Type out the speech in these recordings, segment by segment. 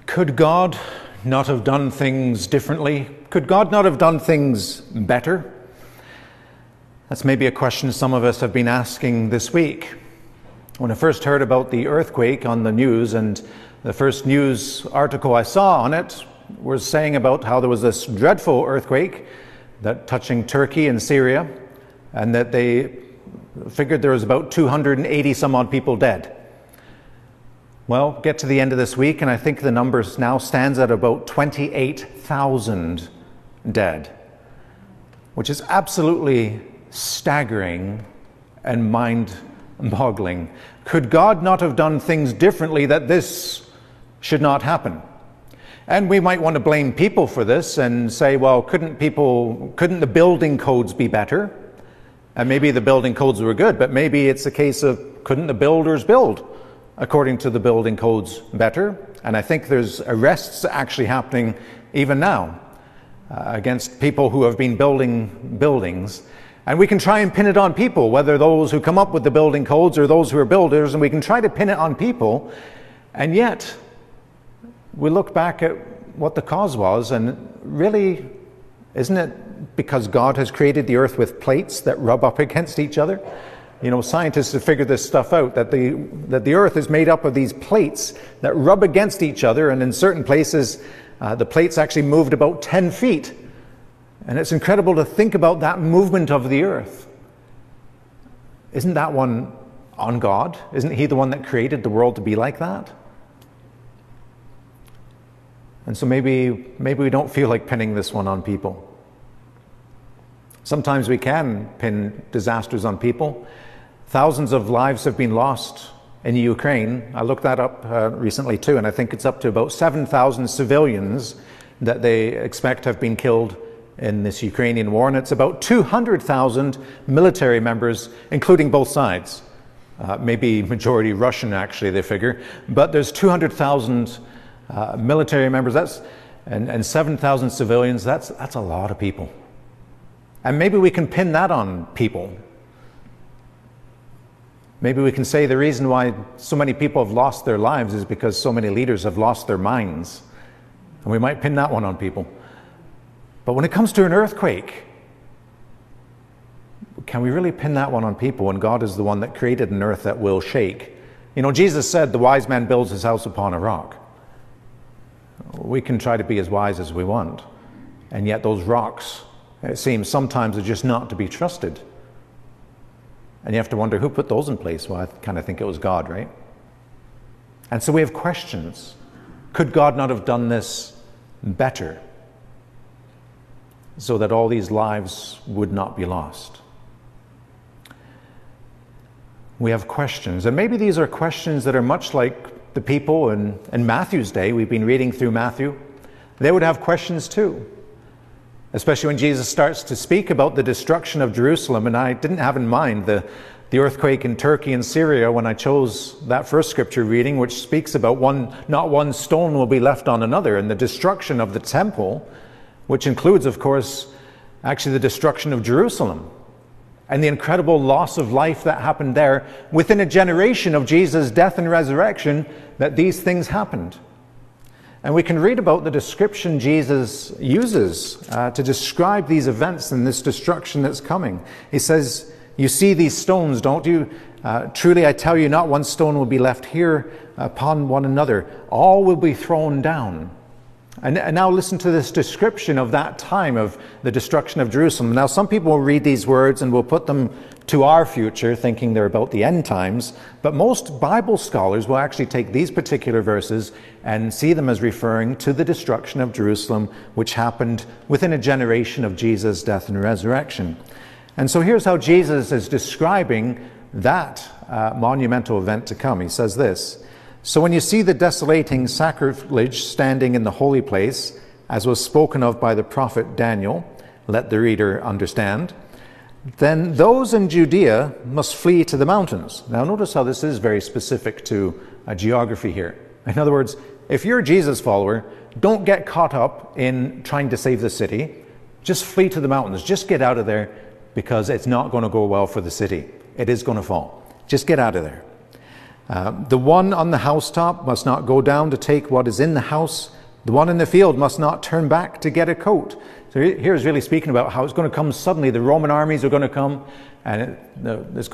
Could God not have done things differently? Could God not have done things better? That's maybe a question some of us have been asking this week. When I first heard about the earthquake on the news, and the first news article I saw on it was saying about how there was this dreadful earthquake that touching Turkey and Syria, and that they figured there was about 280 some odd people dead. Well, get to the end of this week, and I think the number now stands at about 28,000 dead, which is absolutely staggering and mind-boggling. Could God not have done things differently that this should not happen? And we might want to blame people for this and say, well, couldn't the building codes be better? And maybe the building codes were good, but maybe it's a case of, couldn't the builders build according to the building codes better? And I think there's arrests actually happening even now against people who have been building buildings. And we can try and pin it on people, whether those who come up with the building codes or those who are builders, and we can try to pin it on people. And yet, we look back at what the cause was, and really, isn't it because God has created the earth with plates that rub up against each other? You know, scientists have figured this stuff out, that the earth is made up of these plates that rub against each other, and in certain places, the plates actually moved about 10 feet. And it's incredible to think about that movement of the earth. Isn't that one on God? Isn't He the one that created the world to be like that? And so maybe we don't feel like pinning this one on people. Sometimes we can pin disasters on people. Thousands of lives have been lost in Ukraine. I looked that up recently too, and I think it's up to about 7,000 civilians that they expect have been killed in this Ukrainian war, and it's about 200,000 military members, including both sides. Maybe majority Russian, actually, they figure. But there's 200,000 military members, and 7,000 civilians. That's a lot of people. And maybe we can pin that on people. Maybe we can say the reason why so many people have lost their lives is because so many leaders have lost their minds. And we might pin that one on people. But when it comes to an earthquake, can we really pin that one on people when God is the one that created an earth that will shake? You know, Jesus said the wise man builds his house upon a rock. We can try to be as wise as we want, and yet those rocks, it seems sometimes, are just not to be trusted. And you have to wonder, who put those in place? Well, I kind of think it was God, right? And so we have questions. Could God not have done this better so that all these lives would not be lost? We have questions, and maybe these are questions that are much like the people in Matthew's day. We've been reading through Matthew. They would have questions too, especially when Jesus starts to speak about the destruction of Jerusalem. And I didn't have in mind the earthquake in Turkey and Syria when I chose that first scripture reading, which speaks about not one stone will be left on another, and the destruction of the temple, which includes, of course, actually the destruction of Jerusalem and the incredible loss of life that happened there within a generation of Jesus' death and resurrection, that these things happened. And we can read about the description Jesus uses to describe these events and this destruction that's coming. He says, you see these stones, don't you? Truly I tell you, not one stone will be left here upon one another. All will be thrown down. And now listen to this description of that time of the destruction of Jerusalem. Now some people will read these words and will put them to our future, thinking they're about the end times. But most Bible scholars will actually take these particular verses and see them as referring to the destruction of Jerusalem, which happened within a generation of Jesus' death and resurrection. And so here's how Jesus is describing that monumental event to come. He says this: so when you see the desolating sacrilege standing in the holy place, as was spoken of by the prophet Daniel, let the reader understand, then those in Judea must flee to the mountains. Now notice how this is very specific to geography here. In other words, if you're a Jesus follower, don't get caught up in trying to save the city. Just flee to the mountains. Just get out of there, because it's not going to go well for the city. It is going to fall. Just get out of there. The one on the housetop must not go down to take what is in the house. The one in the field must not turn back to get a coat. So here's really speaking about how it's going to come suddenly. The Roman armies are going to come, and it's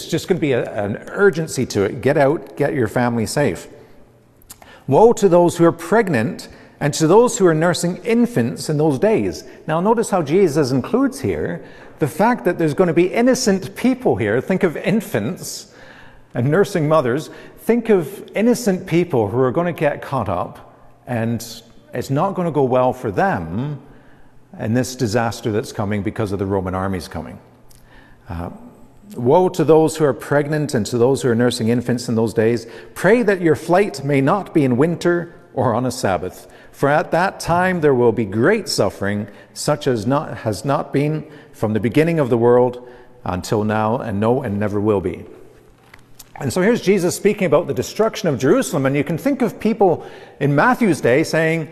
just going to be an urgency to it. Get out, get your family safe. Woe to those who are pregnant and to those who are nursing infants in those days. Now notice how Jesus includes here the fact that there's going to be innocent people here. Think of infants and nursing mothers. Think of innocent people who are going to get caught up, and it's not going to go well for them in this disaster that's coming because of the Roman armies coming. Woe to those who are pregnant and to those who are nursing infants in those days. Pray that your flight may not be in winter or on a Sabbath, for at that time there will be great suffering, such as has not been from the beginning of the world until now, and no, and never will be. And so here's Jesus speaking about the destruction of Jerusalem, and you can think of people in Matthew's day saying,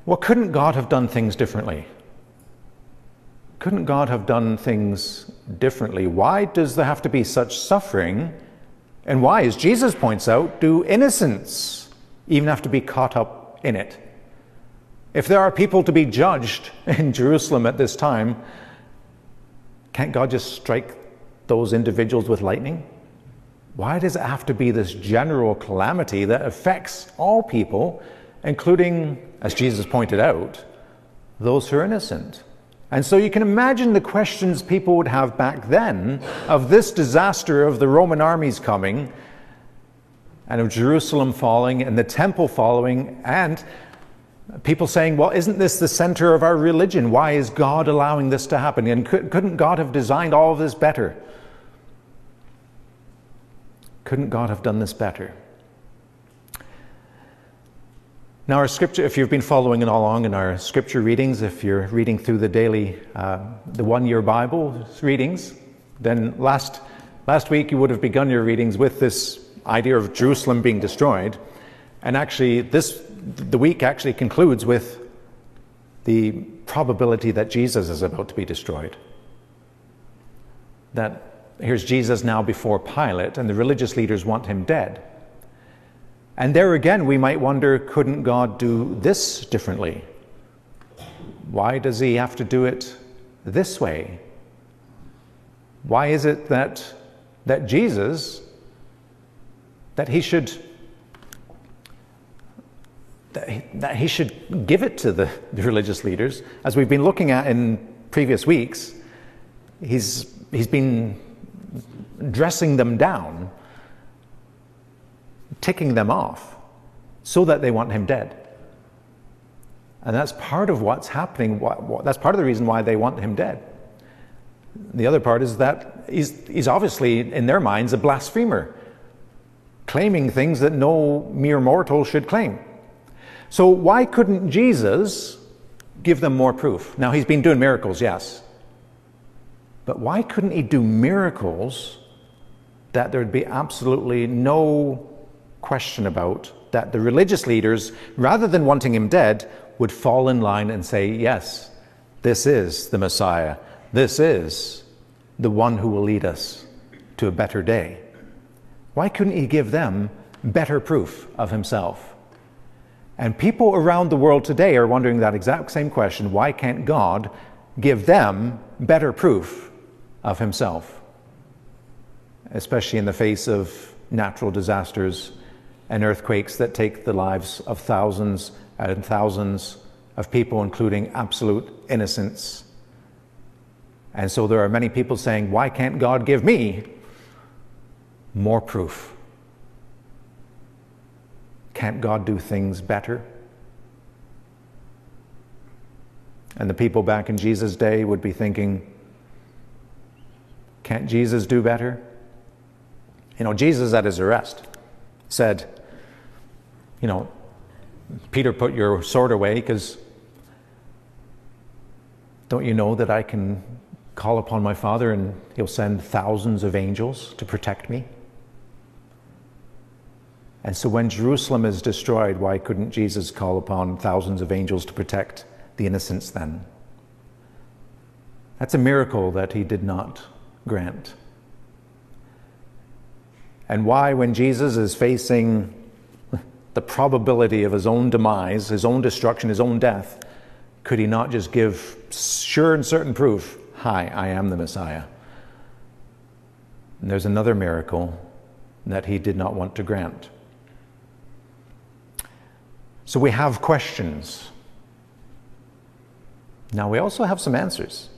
well, couldn't God have done things differently? Couldn't God have done things differently? Why does there have to be such suffering? And why, as Jesus points out, do innocents even have to be caught up in it? If there are people to be judged in Jerusalem at this time, can't God just strike those individuals with lightning? Why does it have to be this general calamity that affects all people, including, as Jesus pointed out, those who are innocent? And so you can imagine the questions people would have back then of this disaster of the Roman armies coming, and of Jerusalem falling, and the temple falling, and people saying, well, isn't this the center of our religion? Why is God allowing this to happen? And couldn't God have designed all of this better? Couldn't God have done this better? Now our scripture, if you've been following it along in our scripture readings, if you're reading through the daily, the one-year Bible readings, then last week you would have begun your readings with this idea of Jerusalem being destroyed. And actually the week actually concludes with the probability that Jesus is about to be destroyed. That here's Jesus now before Pilate, and the religious leaders want him dead. And there again, we might wonder, couldn't God do this differently? Why does he have to do it this way? Why is it that Jesus, that he should give it to the religious leaders? As we've been looking at in previous weeks, he's been dressing them down, ticking them off, so that they want him dead. And that's part of what's happening. That's part of the reason why they want him dead. The other part is that he's obviously, in their minds, a blasphemer, claiming things that no mere mortal should claim. So why couldn't Jesus give them more proof? Now, he's been doing miracles, yes. But why couldn't he do miracles that there'd be absolutely no question about, that the religious leaders, rather than wanting him dead, would fall in line and say, yes, this is the Messiah. This is the one who will lead us to a better day. Why couldn't he give them better proof of himself? And people around the world today are wondering that exact same question. Why can't God give them better proof of himself? Especially in the face of natural disasters and earthquakes that take the lives of thousands and thousands of people, including absolute innocents. And so there are many people saying, why can't God give me more proof? Can't God do things better? And the people back in Jesus' day would be thinking, can't Jesus do better? You know, Jesus at his arrest said, you know, Peter, put your sword away, because don't you know that I can call upon my Father and he'll send thousands of angels to protect me? And so when Jerusalem is destroyed, why couldn't Jesus call upon thousands of angels to protect the innocents then? That's a miracle that he did not grant. And why, when Jesus is facing the probability of his own demise, his own destruction, his own death, could he not just give sure and certain proof, "Hi, I am the Messiah"? And there's another miracle that he did not want to grant. So we have questions. Now we also have some answers.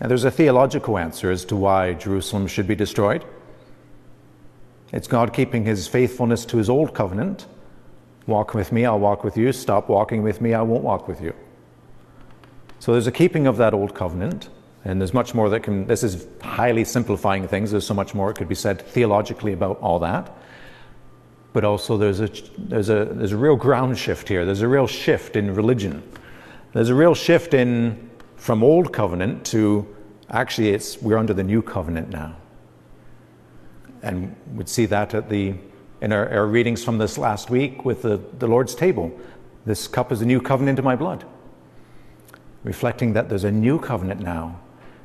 Now there's a theological answer as to why Jerusalem should be destroyed. It's God keeping his faithfulness to his old covenant. Walk with me, I'll walk with you. Stop walking with me, I won't walk with you. So there's a keeping of that old covenant, and there's much more that can, this is highly simplifying things, there's so much more that could be said theologically about all that. But also there's a real ground shift here. There's a real shift in religion. There's a real shift from old covenant to, actually we're under the new covenant now. And we'd see that in our readings from this last week with the Lord's table. This cup is a new covenant in my blood. Reflecting that there's a new covenant now.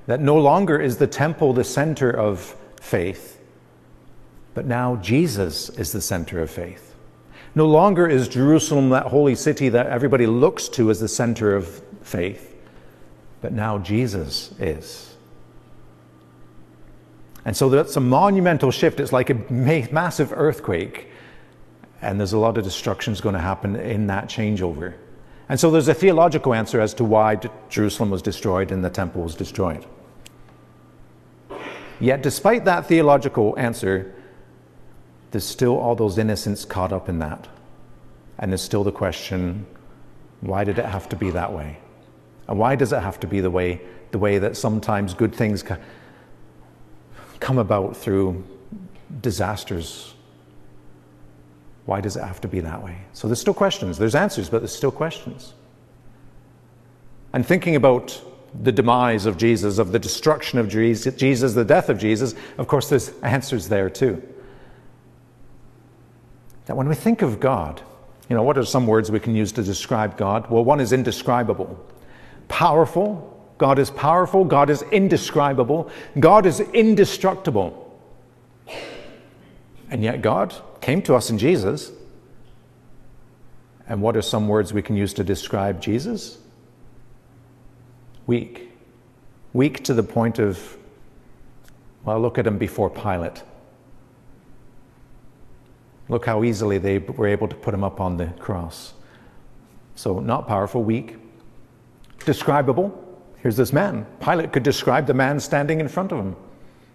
That no longer is the temple the center of faith, but now Jesus is the center of faith. No longer is Jerusalem that holy city that everybody looks to as the center of faith, but now Jesus is. And so that's a monumental shift. It's like a massive earthquake, and there's a lot of destruction going to happen in that changeover. And so there's a theological answer as to why Jerusalem was destroyed and the temple was destroyed. Yet despite that theological answer, there's still all those innocents caught up in that. And there's still the question, why did it have to be that way? And why does it have to be the way that sometimes good things come about through disasters? Why does it have to be that way? So there's still questions. There's answers, but there's still questions. And thinking about the demise of Jesus, of the destruction of Jesus, the death of Jesus, of course there's answers there too. That when we think of God, what are some words we can use to describe God? Well, one is indescribable. Powerful. God is powerful. God is indescribable. God is indestructible. And yet God came to us in Jesus. And what are some words we can use to describe Jesus? Weak. Weak to the point of, well, look at him before Pilate. Look how easily they were able to put him up on the cross. So not powerful, weak. Describable. Here's this man. Pilate could describe the man standing in front of him.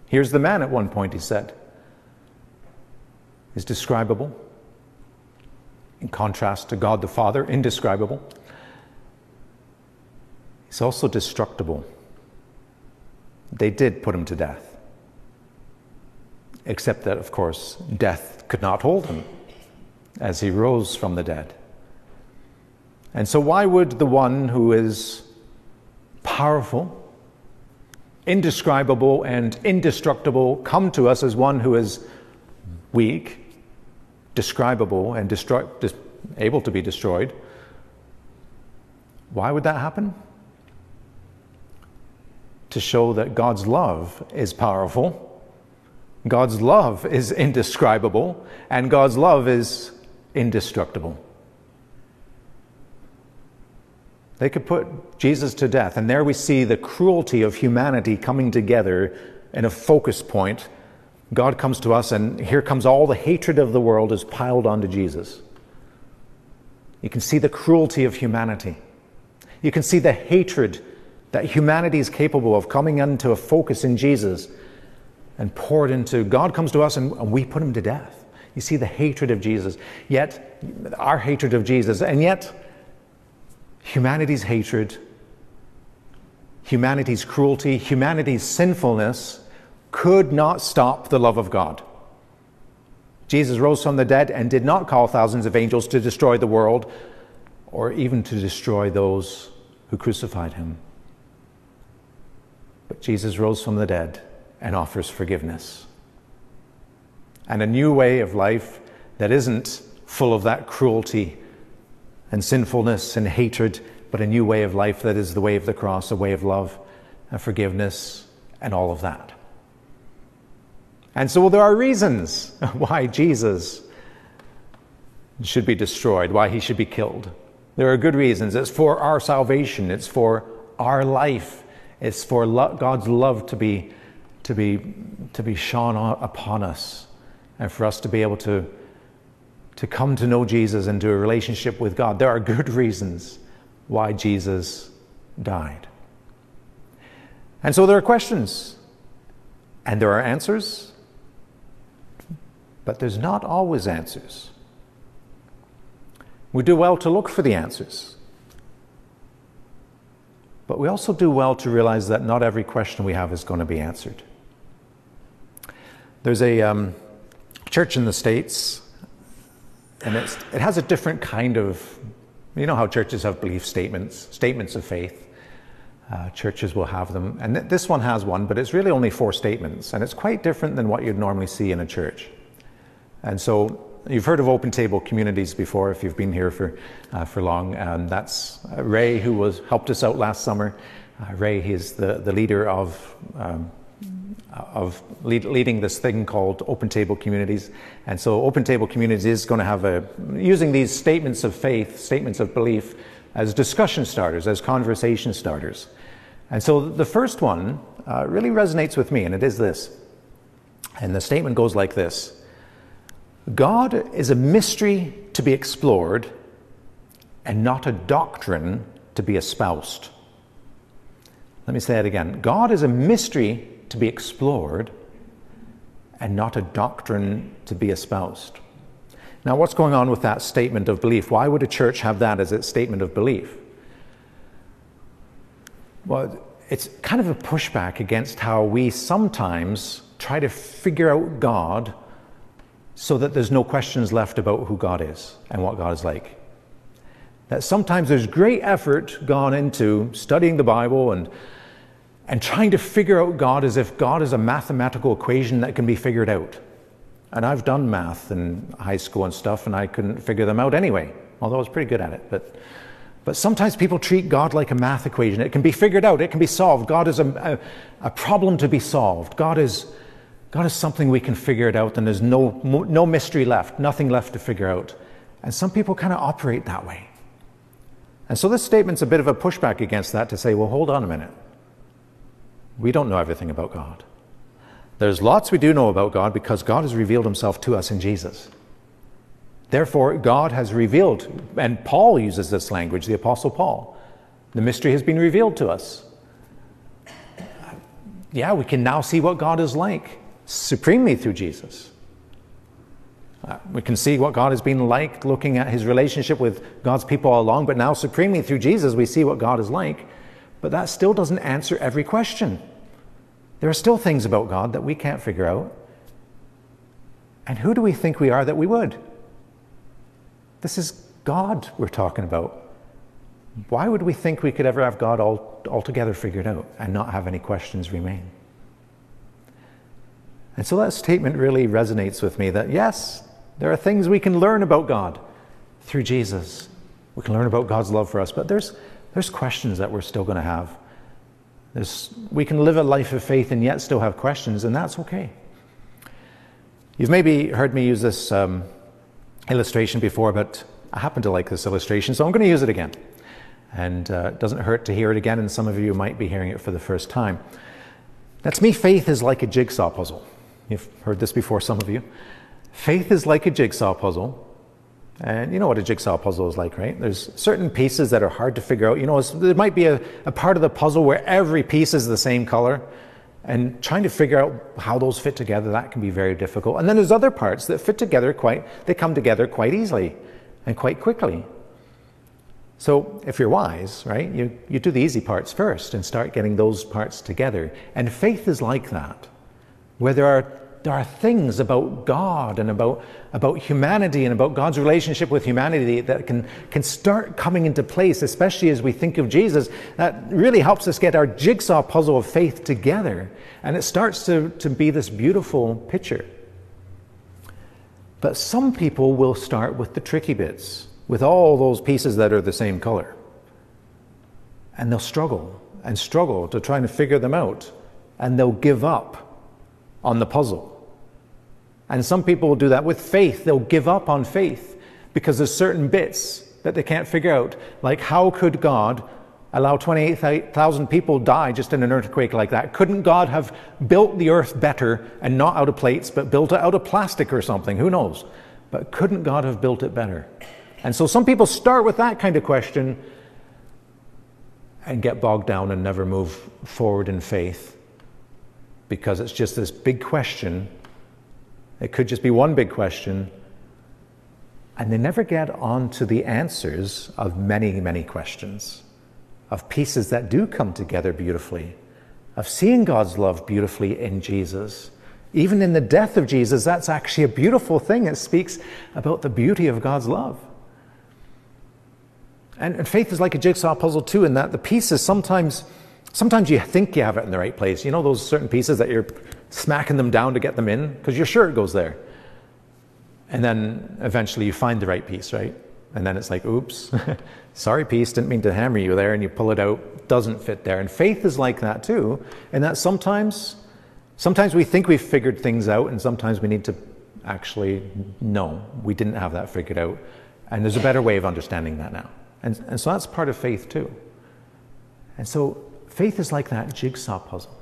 Here's the man at one point, he said. Is describable. In contrast to God the Father, indescribable. He's also destructible. They did put him to death. Except that, of course, death could not hold him as he rose from the dead. And so why would the one who is powerful, indescribable, and indestructible come to us as one who is weak, describable, and able to be destroyed? Why would that happen? To show that God's love is powerful, God's love is indescribable, and God's love is indestructible. They could put Jesus to death, and there we see the cruelty of humanity coming together in a focus point. God comes to us, and here comes all the hatred of the world is piled onto Jesus. You can see the cruelty of humanity. You can see the hatred that humanity is capable of coming into a focus in Jesus and poured into. God comes to us and we put him to death. You see the hatred of Jesus, yet our hatred of Jesus, and yet humanity's hatred, humanity's cruelty, humanity's sinfulness could not stop the love of God. Jesus rose from the dead and did not call thousands of angels to destroy the world or even to destroy those who crucified him. But Jesus rose from the dead and offers forgiveness. And a new way of life that isn't full of that cruelty and sinfulness and hatred, but a new way of life that is the way of the cross, a way of love and forgiveness and all of that. And so there are reasons why Jesus should be destroyed, why he should be killed. There are good reasons. It's for our salvation. It's for our life. It's for God's love to be shone upon us, and for us to be able to come to know Jesus and to a relationship with God. There are good reasons why Jesus died. And so there are questions, and there are answers, but there's not always answers. We do well to look for the answers, but we also do well to realize that not every question we have is going to be answered. There's a church in the States, and it has a different kind of, you know how churches have belief statements of faith. Churches will have them, and this one has one, but it's really only 4 statements, and it's quite different than what you'd normally see in a church. And so you've heard of Open Table Communities before if you've been here for long, and that's Ray, who helped us out last summer. Ray, he's the leader of leading this thing called Open Table Communities. And so Open Table Communities is going to have using these statements of faith, statements of belief, as discussion starters, as conversation starters. And so the first one really resonates with me, and it is this. And the statement goes like this: God is a mystery to be explored and not a doctrine to be espoused. Let me say that again. God is a mystery to be explored and not a doctrine to be espoused. Now, what's going on with that statement of belief? Why would a church have that as its statement of belief? Well, it's kind of a pushback against how we sometimes try to figure out God so that there's no questions left about who God is and what God is like. That sometimes there's great effort gone into studying the Bible and trying to figure out God as if God is a mathematical equation that can be figured out. And I've done math in high school and stuff, and I couldn't figure them out anyway, although I was pretty good at it. But sometimes people treat God like a math equation. It can be figured out. It can be solved. God is a problem to be solved. God is something we can figure it out, and there's no mystery left, nothing left to figure out. And some people kind of operate that way. And so this statement's a bit of a pushback against that, to say, well, hold on a minute. We don't know everything about God. There's lots we do know about God because God has revealed himself to us in Jesus. Therefore, God has revealed, and Paul uses this language, the Apostle Paul. The mystery has been revealed to us. Yeah, we can now see what God is like supremely through Jesus. We can see what God has been like looking at his relationship with God's people all along, but now supremely through Jesus we see what God is like. But that still doesn't answer every question. There are still things about God that we can't figure out. And who do we think we are that we would? This is God we're talking about. Why would we think we could ever have God altogether figured out and not have any questions remain? And so that statement really resonates with me, that yes, there are things we can learn about God through Jesus. We can learn about God's love for us, but there's questions that we're still going to have. We can live a life of faith and yet still have questions, and that's okay. You've maybe heard me use this illustration before, but I happen to like this illustration, so I'm going to use it again. And it doesn't hurt to hear it again, and some of you might be hearing it for the first time. That's me. Faith is like a jigsaw puzzle. You've heard this before, some of you. Faith is like a jigsaw puzzle. And you know what a jigsaw puzzle is like, right? There's certain pieces that are hard to figure out. You know, there might be a part of the puzzle where every piece is the same color, and trying to figure out how those fit together, that can be very difficult. And then there's other parts that fit together they come together quite easily and quite quickly. So if you're wise, right, you do the easy parts first and start getting those parts together. And faith is like that, where there are things about God and about humanity and about God's relationship with humanity that can start coming into place, especially as we think of Jesus. That really helps us get our jigsaw puzzle of faith together, and it starts to be this beautiful picture. But some people will start with the tricky bits, with all those pieces that are the same color. And they'll struggle to try to figure them out, and they'll give up on the puzzle. And some people will do that with faith. They'll give up on faith because there's certain bits that they can't figure out. Like, how could God allow 28,000 people die just in an earthquake like that? Couldn't God have built the earth better and not out of plates, but built it out of plastic or something? Who knows? But couldn't God have built it better? And so some people start with that kind of question and get bogged down and never move forward in faith because it's just this big question. It could just be one big question, and they never get on to the answers of many, many questions, of pieces that do come together beautifully, of seeing God's love beautifully in Jesus. Even in the death of Jesus, that's actually a beautiful thing. It speaks about the beauty of God's love. And faith is like a jigsaw puzzle too, in that the pieces, sometimes you think you have it in the right place. You know those certain pieces that you're smacking them down to get them in? Because you're sure it goes there. And then eventually you find the right piece, right? And then it's like, oops, sorry piece, didn't mean to hammer you there, and you pull it out, doesn't fit there. And faith is like that too, in that sometimes we think we've figured things out, and sometimes we need to actually know we didn't have that figured out. And there's a better way of understanding that now. And so that's part of faith too. And so faith is like that jigsaw puzzle.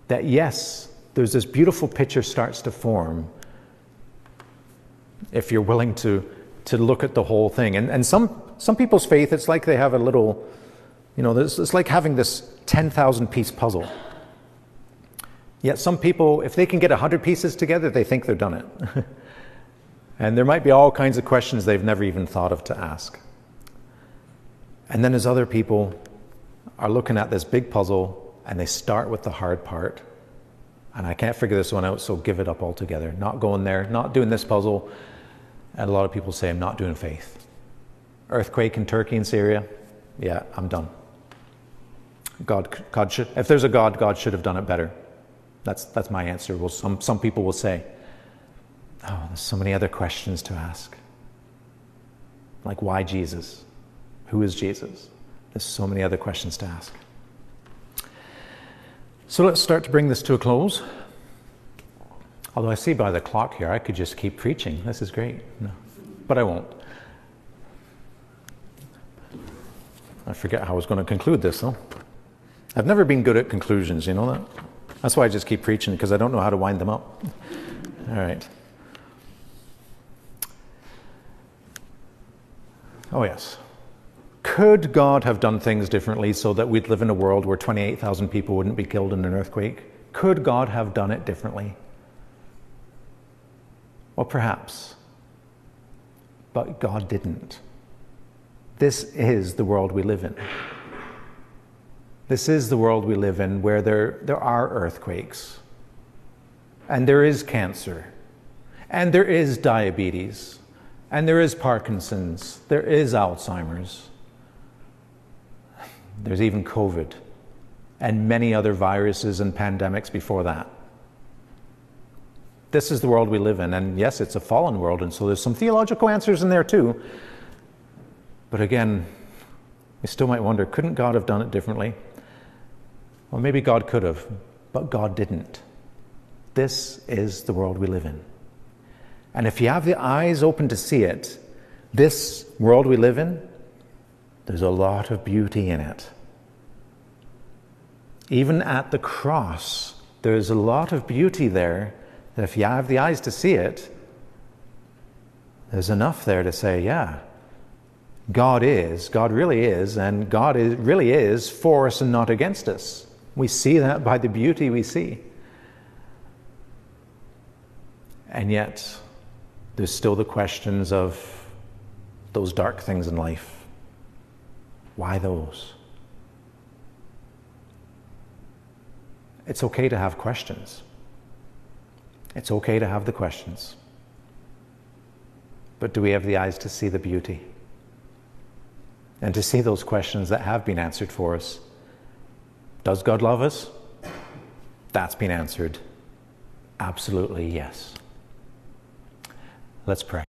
That yes, there's this beautiful picture starts to form if you're willing to look at the whole thing. And some people's faith, it's like they have a little, it's like having this 10,000 piece puzzle. Yet some people, if they can get 100 pieces together, they think they've done it. And there might be all kinds of questions they've never even thought of to ask. And then as other people are looking at this big puzzle and they start with the hard part, and I can't figure this one out, so give it up altogether. Not going there, not doing this puzzle. And a lot of people say, I'm not doing faith. Earthquake in Turkey and Syria, yeah, I'm done. God should, if there's a God, God should have done it better. That's my answer. Well, some people will say, oh, there's so many other questions to ask. Like, why Jesus? Who is Jesus? There's so many other questions to ask. So let's start to bring this to a close. Although I see by the clock here, I could just keep preaching. This is great. No, but I won't. I forget how I was going to conclude this, though. I've never been good at conclusions, you know that? That's why I just keep preaching, because I don't know how to wind them up. All right. Oh, yes. Could God have done things differently so that we'd live in a world where 28,000 people wouldn't be killed in an earthquake? Could God have done it differently? Well, perhaps. But God didn't. This is the world we live in. This is the world we live in, where there are earthquakes, and there is cancer, and there is diabetes, and there is Parkinson's, there is Alzheimer's, there's even COVID, and many other viruses and pandemics before that. This is the world we live in, and yes, it's a fallen world, and so there's some theological answers in there too. But again, we still might wonder, couldn't God have done it differently? Well, maybe God could have, but God didn't. This is the world we live in. And if you have the eyes open to see it, this world we live in, there's a lot of beauty in it. Even at the cross, there's a lot of beauty there that if you have the eyes to see it, there's enough there to say, yeah, God really is, and God really is for us and not against us. We see that by the beauty we see. And yet, there's still the questions of those dark things in life. Why those? It's okay to have questions. It's okay to have the questions. But do we have the eyes to see the beauty? And to see those questions that have been answered for us? Does God love us? That's been answered. Absolutely yes. Let's pray.